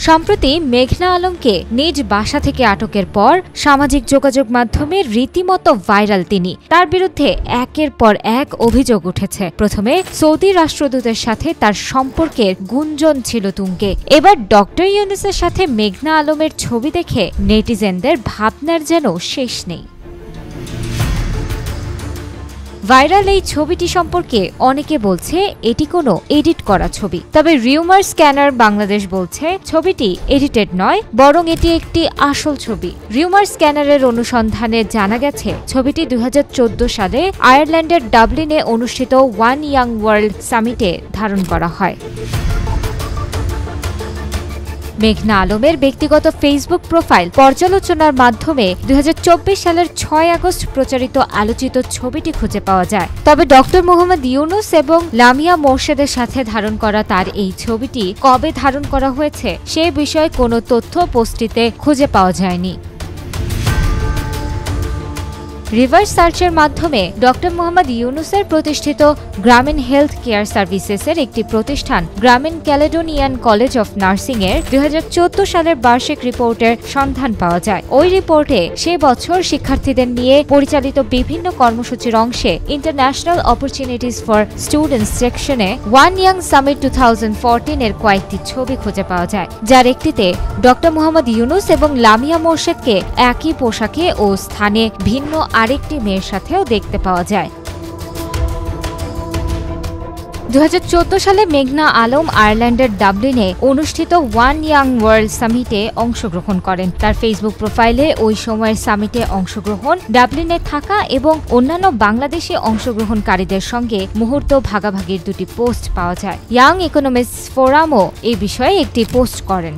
সম্প্রতি মেঘনা আলমকে নিজ বাসা থেকে আটকের পর সামাজিক যোগাযোগ মাধ্যমে রীতিমতো ভাইরাল তিনি। তার বিরুদ্ধে একের পর এক অভিযোগ উঠেছে। প্রথমে সৌদি রাষ্ট্রদূতের সাথে তার সম্পর্কের গুঞ্জন ছিল তুঙ্গে। এবার ডক্টর ইউনূসের সাথে মেঘনা আলমের ছবি দেখে নেটিজেনদের ভাবনার যেন শেষ নেই। ভাইরাল এই ছবিটি সম্পর্কে অনেকে বলছে এটি কোনো এডিট করা ছবি, তবে রিউমার স্ক্যানার বাংলাদেশ বলছে ছবিটি এডিটেড নয়, বরং এটি একটি আসল ছবি। রিউমার স্ক্যানারের অনুসন্ধানে জানা গেছে ছবিটি 2014 সালে আয়ারল্যান্ডের ডাবলিনে অনুষ্ঠিত ওয়ান ইয়াং ওয়ার্ল্ড সামিটে ধারণ করা হয়। মেঘনা আলমের ব্যক্তিগত ফেসবুক প্রোফাইল পর্যালোচনার মাধ্যমে 2024 সালের 6 আগস্ট প্রচারিত আলোচিত ছবিটি খুঁজে পাওয়া যায়। তবে ডক্টর মোহাম্মদ ইউনূস এবং লামিয়া মোর্শেদের সাথে ধারণ করা তার এই ছবিটি কবে ধারণ করা হয়েছে সে বিষয়ে কোনো তথ্য পোস্টটিতে খুঁজে পাওয়া যায়নি। রিভার্স সার্চের মাধ্যমে ডক্টর মোহাম্মদ ইউনূসের প্রতিষ্ঠিত গ্রামীণ হেলথ কেয়ার সার্ভিসেসের একটি প্রতিষ্ঠান গ্রামীণ ক্যালেডোনিয়ান কলেজ অফ নার্সিং এর 2014 সালের বার্ষিক রিপোর্টের সন্ধান পাওয়া যায়। ওই রিপোর্টে সে বছর শিক্ষার্থীদের নিয়ে পরিচালিত বিভিন্ন কর্মসূচির অংশে ইন্টারন্যাশনাল অপরচুনিটিস ফর স্টুডেন্টস সেকশনে ওয়ান ইয়াং সামিট 2014 এর কয়েকটি ছবি খুঁজে পাওয়া যায়, যার একটিতে ডক্টর মোহাম্মদ ইউনূস এবং লামিয়া মোর্শেদকে একই পোশাকে ও স্থানে ভিন্ন আরেকটি মেয়ের সাথেও দেখতে পাওয়া যায়। 2014 সালে মেঘনা আলম আয়ারল্যান্ডের ডাবলিনে অনুষ্ঠিত ওয়ান ইয়াং ওয়ার্ল্ড সামিটে অংশগ্রহণ করেন। তার ফেসবুক প্রোফাইলে ওই সময়ের সামিটে অংশগ্রহণ, ডাবলিনে থাকা এবং অন্যান্য বাংলাদেশি অংশগ্রহণকারীদের সঙ্গে মুহূর্ত ভাগাভাগির দুটি পোস্ট পাওয়া যায়। ইয়াং ইকোনমিস্ট ফোরামও এই বিষয়ে একটি পোস্ট করেন।